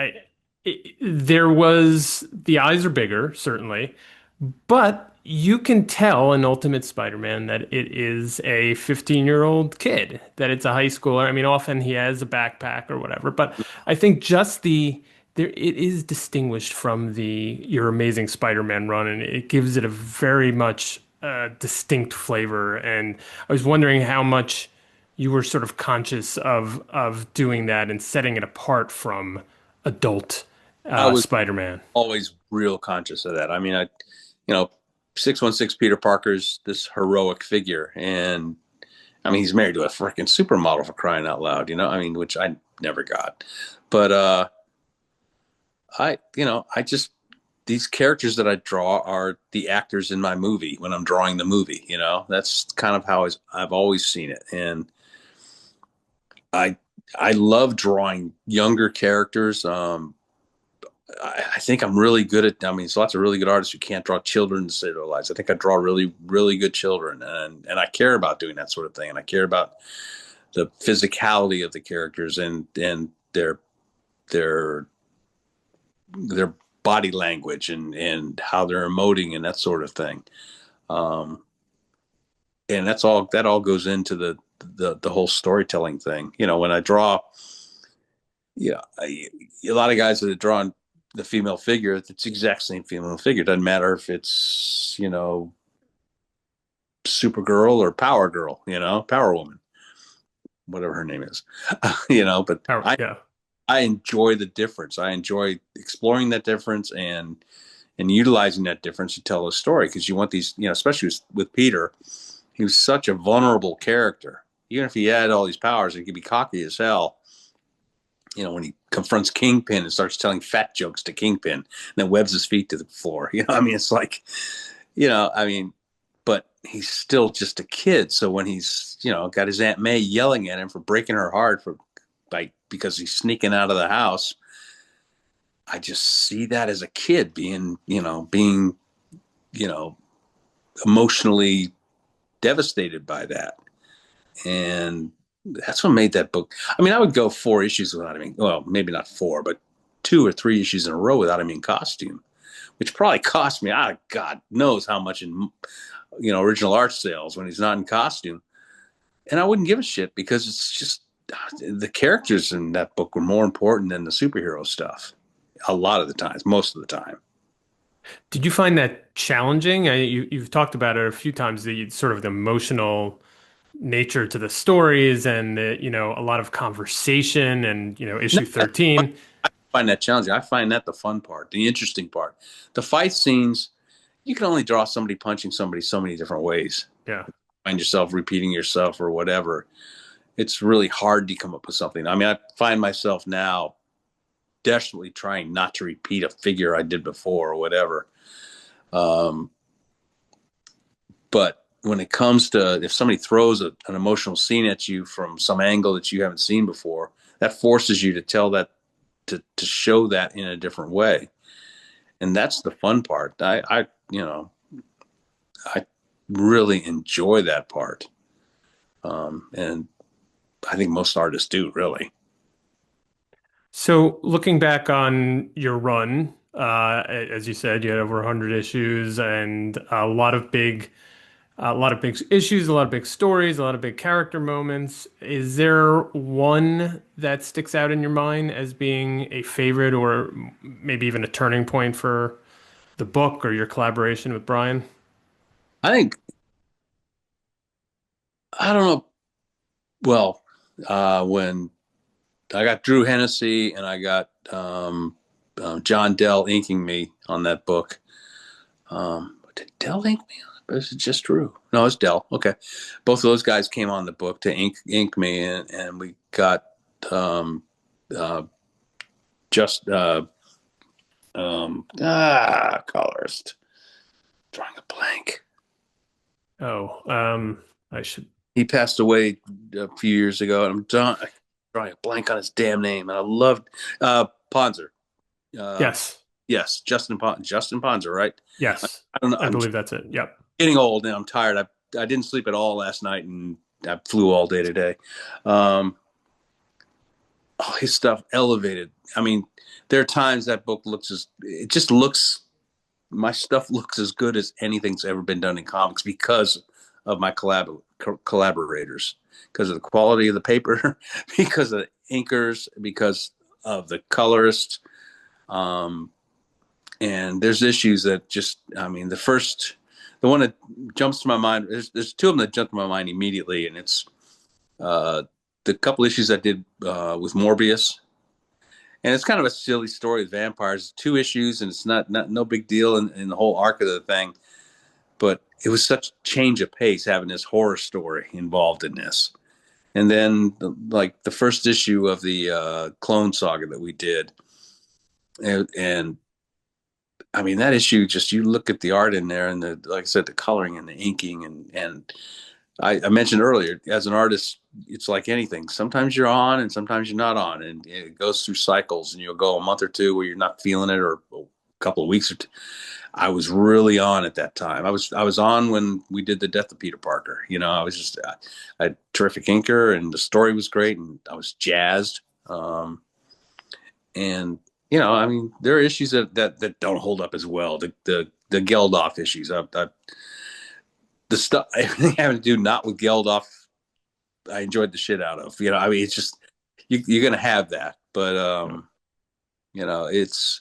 there was the eyes are bigger, certainly, but you can tell in Ultimate Spider-Man that it is a 15-year-old kid, that it's a high schooler. I mean, often he has a backpack or whatever, but I think just it is distinguished from the Your Amazing Spider-Man run, and it gives it a very much distinct flavor. And I was wondering how much you were sort of conscious of doing that and setting it apart from adult I was Spider-Man. always real conscious of that. I mean, you know, 616 Peter Parker's this heroic figure. And I mean, he's married to a freaking supermodel, for crying out loud, I mean, which I never got. But I just, these characters that I draw are the actors in my movie when I'm drawing the movie, that's kind of how I've always seen it. And I, I love drawing younger characters. I think I'm really good at. I mean, there's lots of really good artists who can't draw children to save their lives. I think I draw really, really good children, and I care about doing that sort of thing, and I care about the physicality of the characters and their their body language and how they're emoting and that sort of thing. Um, and that all goes into the whole storytelling thing. When I draw, yeah, a lot of guys that are drawing the female figure, it's the exact same female figure. It doesn't matter if it's, Supergirl or Power Girl, Power Woman, whatever her name is, but Oh, yeah. I enjoy the difference. I enjoy exploring that difference and utilizing that difference to tell a story, because you want these, especially with Peter, he was such a vulnerable character. Even if he had all these powers, he could be cocky as hell. When he confronts Kingpin and starts telling fat jokes to Kingpin, and then webs his feet to the floor. It's like, but he's still just a kid. So when he's, got his Aunt May yelling at him for breaking her heart because he's sneaking out of the house, I just see that as a kid being emotionally devastated by that. And that's what made that book. I mean, I would go 4 issues without him. Well, maybe not 4, but 2 or 3 issues in a row without him in costume, which probably cost me, God knows how much in, original art sales when he's not in costume. And I wouldn't give a shit, because it's just the characters in that book were more important than the superhero stuff. A lot of the times, most of the time. Did you find that challenging? You've talked about it a few times, the sort of the emotional nature to the stories and a lot of conversation and, No, issue 13. I find that challenging. I find that the fun part, the interesting part. The fight scenes, you can only draw somebody punching somebody so many different ways. Yeah. Find yourself repeating yourself or whatever. It's really hard to come up with something. I mean, I find myself now desperately trying not to repeat a figure I did before or whatever. But when it comes to, if somebody throws an emotional scene at you from some angle that you haven't seen before, that forces you to tell that, to show that in a different way. And that's the fun part. I really enjoy that part. And I think most artists do, really. So looking back on your run, as you said, you had over 100 issues and a lot of big issues, a lot of big stories, a lot of big character moments. Is there one that sticks out in your mind as being a favorite, or maybe even a turning point for the book or your collaboration with Brian? I think, I don't know. Well, when I got Drew Hennessy and I got John Dell inking me on that book. Did Dell ink me? Or is it just Drew? No, it's Dell. Okay, both of those guys came on the book to ink me, and we got um, uh, just colorist. Drawing a blank. Oh, I should. He passed away a few years ago, and drawing a blank on his damn name. And I loved Ponzer. Uh, Yes, yes, Justin Ponzer, right? yes, I don't know. I I'm believe that's it. Yep. getting old and I'm tired. I didn't sleep at all last night, and I flew all day today. Um, oh, his stuff elevated. I mean, there are times that book my stuff looks as good as anything's ever been done in comics, because of my collaborators, because of the quality of the paper, because of the inkers, because of the colorists. Um, and there's issues that just, I mean, the one that jumps to my mind, there's two of them that jump to my mind immediately, and it's uh, the couple issues I did with Morbius. And it's kind of a silly story with vampires. 2 issues, and it's not no big deal in the whole arc of the thing. But it was such change of pace having this horror story involved in this. And then, like the first issue of the Clone Saga that we did, and I mean that issue, just you look at the art in there, and like I said, the coloring and the inking, and I mentioned earlier, as an artist, it's like anything. Sometimes you're on, and sometimes you're not on, and it goes through cycles. And you'll go a month or two where you're not feeling it, or a couple of weeks or two. I was really on at that time. I was on when we did the Death of Peter Parker. I was just I had terrific inker, and the story was great, and I was jazzed. And I mean, there are issues that don't hold up as well. The Geldof issues. The stuff everything having to do not with Geldof, I enjoyed the shit out of. I mean, it's just you're gonna have that, but it's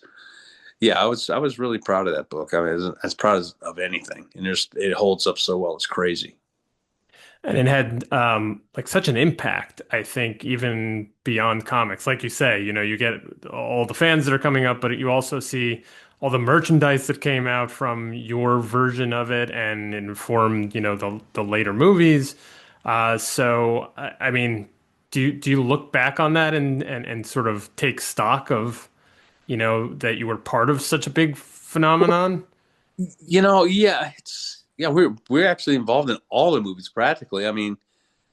Yeah, I was really proud of that book. I mean, as proud of anything, and it holds up so well. It's crazy. And it had like such an impact, I think, even beyond comics. Like you say, you get all the fans that are coming up, but you also see all the merchandise that came out from your version of it and informed, the later movies. So I mean, do you look back on that and sort of take stock of, that you were part of such a big phenomenon? Yeah, we're actually involved in all the movies practically. I mean,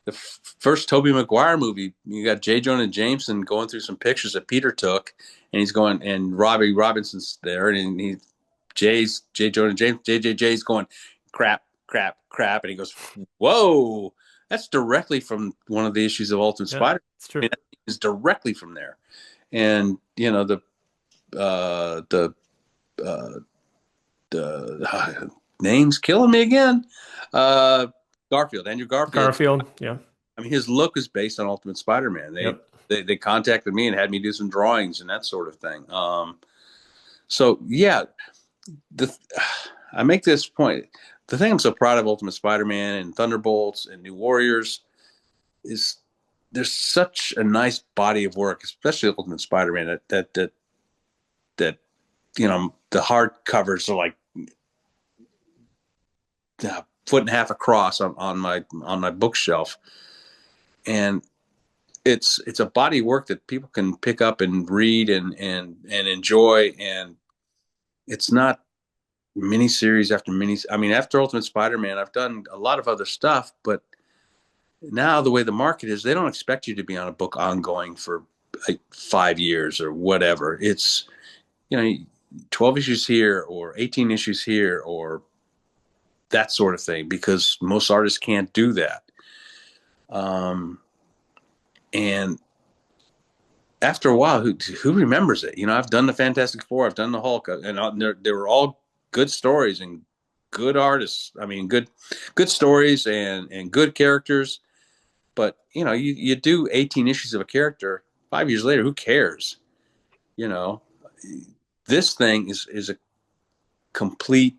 the first Tobey Maguire movie, you got J. Jonah Jameson going through some pictures that Peter took, and he's going, and Robbie Robinson's there, and J. Jonah James JJJ's going, crap, crap, crap, and he goes, whoa, that's directly from one of the issues of Ultimate Yeah, Spider. it's I true. mean, that is directly from there, and the name's killing me again. Uh, Andrew Garfield. Garfield, yeah, I mean, his look is based on Ultimate Spider-Man. yep. They contacted me and had me do some drawings and that sort of thing. So yeah, the I make this point. The thing I'm so proud of Ultimate Spider-Man and Thunderbolts and New Warriors is there's such a nice body of work, especially Ultimate Spider-Man. That the hard covers are like a foot and a half across on my bookshelf, and it's a body of work that people can pick up and read and enjoy, and it's not miniseries after mini. I mean, after Ultimate Spider-Man, I've done a lot of other stuff, but now the way the market is, they don't expect you to be on a book ongoing for like 5 years or whatever. It's, you know 12 issues here or 18 issues here or that sort of thing, because most artists can't do that. um and after a while, who remembers it? I've done the Fantastic Four, I've done the Hulk, and they were all good stories and good artists. I mean, good stories and good characters. But you do 18 issues of a character. 5 years later, who cares? You know, this thing is a complete,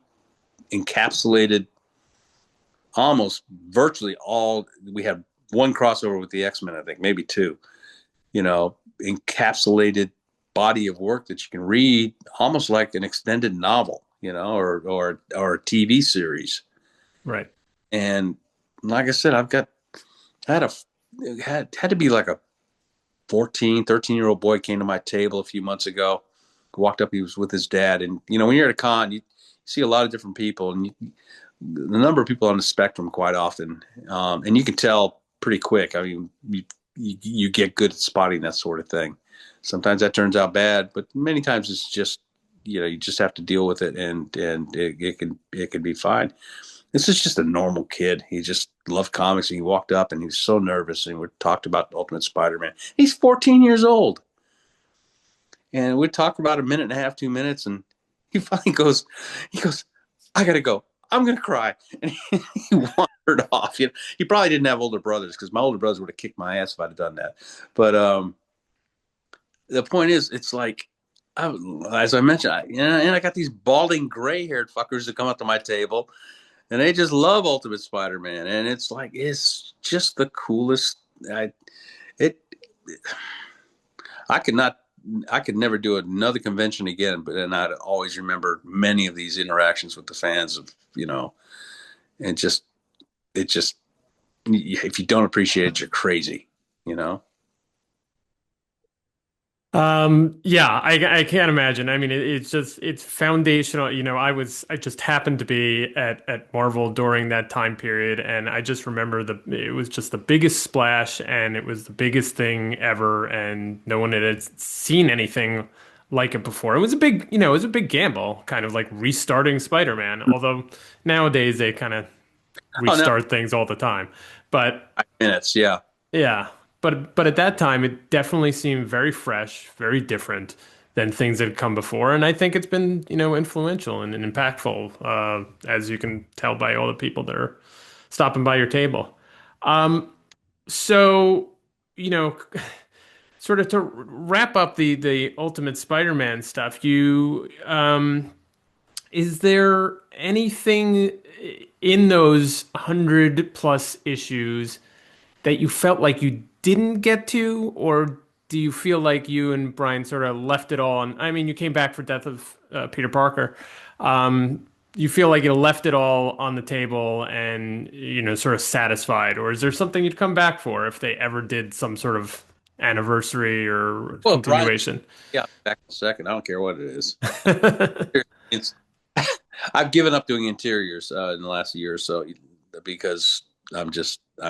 encapsulated, almost virtually all. We had one crossover with the X-Men, I think, maybe two. Encapsulated body of work that you can read almost like an extended novel, or a TV series. Right. And like I said, I had a had to be like a 14, 13-year-old boy came to my table a few months ago. Walked up, he was with his dad, and when you're at a con, you see a lot of different people, and the number of people on the spectrum quite often, and you can tell pretty quick. I mean, you get good at spotting that sort of thing. Sometimes that turns out bad, but many times it's just you just have to deal with it, and it can be fine. This is just a normal kid. He just loved comics, and he walked up and he was so nervous, and we talked about Ultimate Spider-Man. He's 14 years old, and we talked about a minute and a half, 2 minutes, and he finally he goes, I gotta go. I'm gonna cry, and he wandered off. He probably didn't have older brothers, because my older brothers would have kicked my ass if I'd have done that. But the point is, it's like, as I mentioned, and I got these balding, gray-haired fuckers that come up to my table, and they just love Ultimate Spider-Man, and it's just the coolest. It I could not I could never do another convention again, but then I'd always remember many of these interactions with the fans of, and just if you don't appreciate it, you're crazy, you know. Yeah, I can't imagine. I mean, it's foundational. I just happened to be at Marvel during that time period, and I just remember it was just the biggest splash, and it was the biggest thing ever, and no one had seen anything like it before. It was a big gamble, kind of like restarting Spider-Man. Although nowadays they kind of Oh no, restart things all the time, but. 5 minutes, yeah. Yeah, but at that time, it definitely seemed very fresh, very different than things that had come before, and I think it's been, influential and impactful, as you can tell by all the people that are stopping by your table. Um, so, you know, sort of to wrap up the Ultimate Spider-Man stuff, you is there anything in those 100 plus issues that you felt like you didn't get to, or do you feel like you and Brian sort of left it all on? I mean, you came back for Death of Peter Parker. You feel like you left it all on the table and, sort of satisfied, or is there something you'd come back for if they ever did some sort of anniversary or Well, Brian, continuation? yeah, back in a second. I don't care what it is. It's I've given up doing interiors in the last year or so because I'm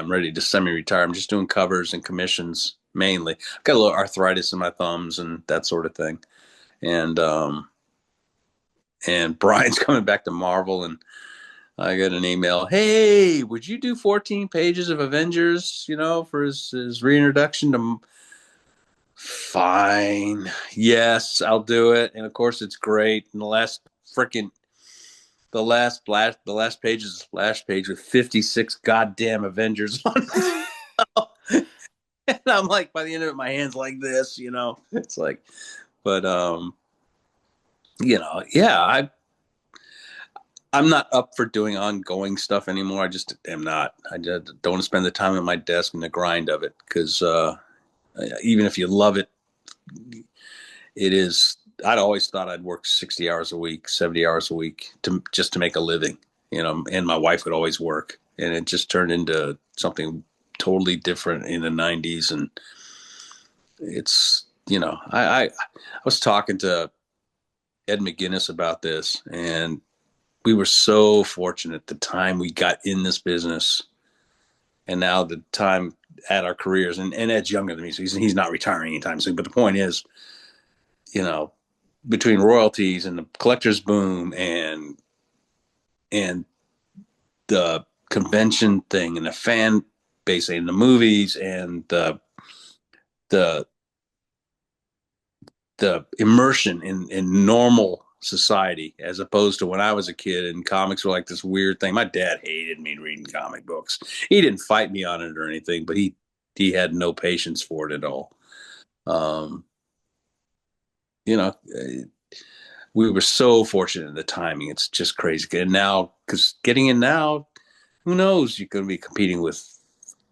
ready to semi-retire. I'm just doing covers and commissions mainly. I've got a little arthritis in my thumbs and that sort of thing. And Brian's coming back to Marvel, and I got an email. Hey, would you do 14 pages of Avengers? For his reintroduction to. Fine. Yes, I'll do it. And of course, it's great. And the last page is the splash page with 56 goddamn Avengers on it. And I'm like, by the end of it, my hand's like this. It's like, but yeah, I'm not up for doing ongoing stuff anymore. I just am not. I just don't want to spend the time at my desk and the grind of it because even if you love it, it is. I'd always thought I'd work 60 hours a week, 70 hours a week just to make a living, and my wife would always work, and it just turned into something totally different in the 90s. And it's, I was talking to Ed McGuinness about this, and we were so fortunate the time we got in this business and now the time at our careers, and Ed's younger than me, so he's not retiring anytime soon. But the point is, between royalties and the collector's boom and the convention thing and the fan base and the movies and the immersion in normal society, as opposed to when I was a kid and comics were like this weird thing. My dad hated me reading comic books. He didn't fight me on it or anything, but he had no patience for it at all. We were so fortunate in the timing. It's just crazy. And now, because getting in now, who knows? You're going to be competing with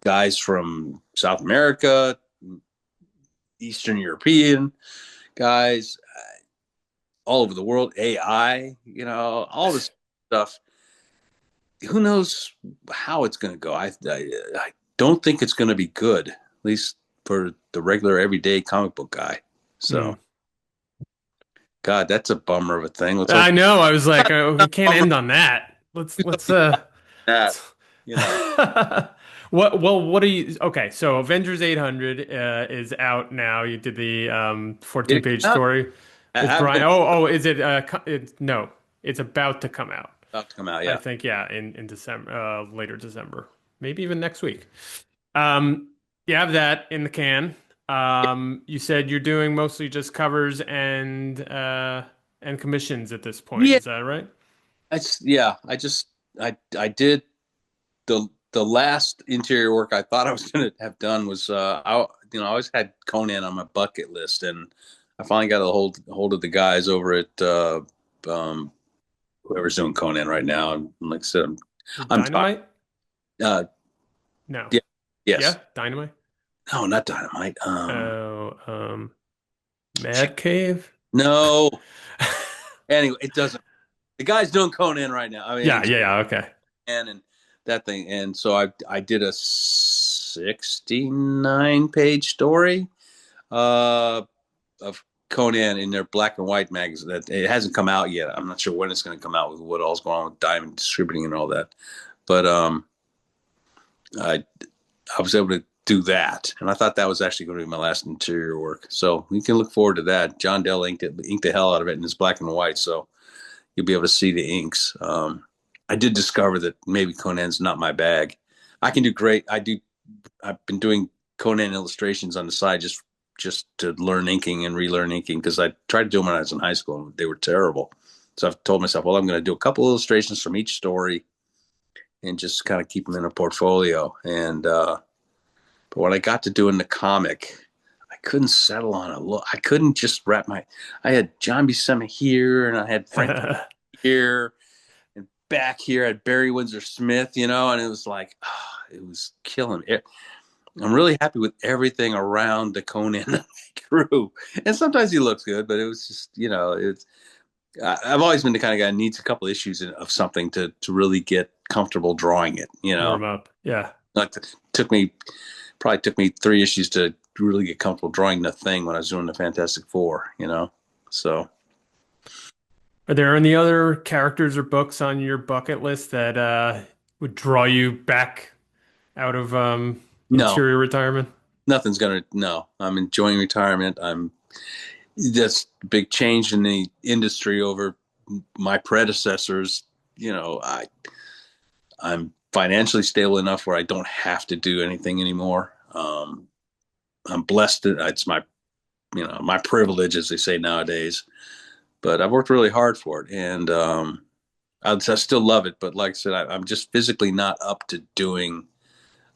guys from South America, Eastern European guys, all over the world, AI, all this stuff. Who knows how it's going to go? I don't think it's going to be good, at least for the regular everyday comic book guy. So, God, that's a bummer of a thing. I know. I was like, we can't end on that. Let's that, What do you? Okay, so Avengers 800 is out now. You did the 14-page story with Brian. Is it? No, it's about to come out. About to come out, yeah. I think, yeah, in December, later December, maybe even next week. You have that in the can. You said you're doing mostly just covers and commissions at this point. Yeah. Is that right? I did the last interior work I thought I was going to have done was I always had Conan on my bucket list, and I finally got a hold of the guys over at whoever's doing Conan right now. And like I said, I'm Dynamite. No. Yeah. Yes. Yeah. Dynamite. No, not Dynamite. Mad Cave. No. Anyway, it doesn't. The guy's doing Conan right now. I mean, yeah. Okay. And that thing, and so I did a 69-page story of Conan in their black and white magazine. That it hasn't come out yet. I'm not sure when it's going to come out with what all's going on with Diamond Distributing and all that. But I was able to do that, and I thought that was actually going to be my last interior work. So you can look forward to that. John Dell inked the hell out of it, and it's black and white, so you'll be able to see the inks. I did discover that maybe Conan's not my bag. I can do great. I've been doing Conan illustrations on the side just to learn inking and relearn inking, because I tried to do them when I was in high school and they were terrible. So I've told myself, well, I'm going to do a couple illustrations from each story and just kind of keep them in a portfolio. And but when I got to doing the comic, I couldn't settle on a look. I couldn't just wrap my. I had John Buscema here, and I had Frank here, and back here I had Barry Windsor Smith, and it was like, it was killing me. I'm really happy with everything around the Conan crew, and sometimes he looks good, but it was just, it's. I've always been the kind of guy who needs a couple issues of something to really get comfortable drawing it. Warm up. Yeah. Like took me probably took me 3 issues to really get comfortable drawing the Thing when I was doing the Fantastic Four. So Are there any other characters or books on your bucket list that would draw you back out of no, interior retirement? nothing's gonna. No, I'm enjoying retirement. I'm That's a big change in the industry over my predecessors. I'm financially stable enough where I don't have to do anything anymore. I'm blessed. It's my privilege, as they say nowadays. But I've worked really hard for it, and I still love it. But like I said, I'm just physically not up to doing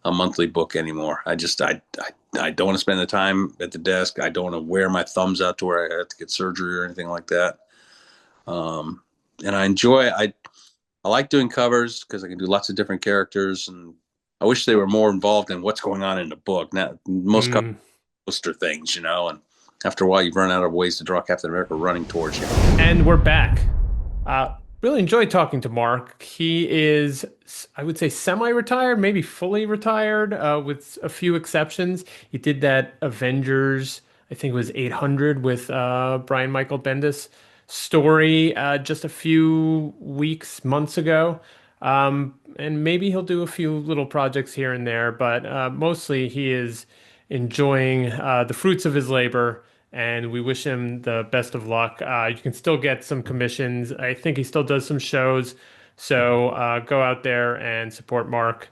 a monthly book anymore. I don't want to spend the time at the desk. I don't want to wear my thumbs out to where I have to get surgery or anything like that. And I like doing covers because I can do lots of different characters, and I wish they were more involved in what's going on in the book. Now, most covers poster things, and after a while, you've run out of ways to draw Captain America running towards you. And we're back. Really enjoyed talking to Mark. He is, I would say, semi-retired, maybe fully retired, with a few exceptions. He did that Avengers, I think it was 800 with Brian Michael Bendis story just a few months ago. And maybe he'll do a few little projects here and there, but mostly he is enjoying the fruits of his labor, and we wish him the best of luck. You can still get some commissions. I think he still does some shows. So go out there and support Mark.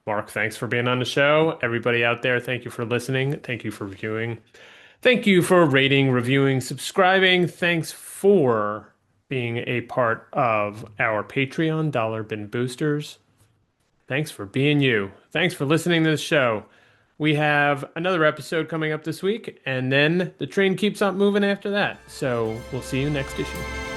Mark, thanks for being on the show. Everybody out there, thank you for listening. Thank you for viewing. Thank you for rating, reviewing, subscribing. Thanks for being a part of our Patreon Dollar Bin Boosters. Thanks for being you. Thanks for listening to the show. We have another episode coming up this week, and then the train keeps on moving after that. So we'll see you next issue.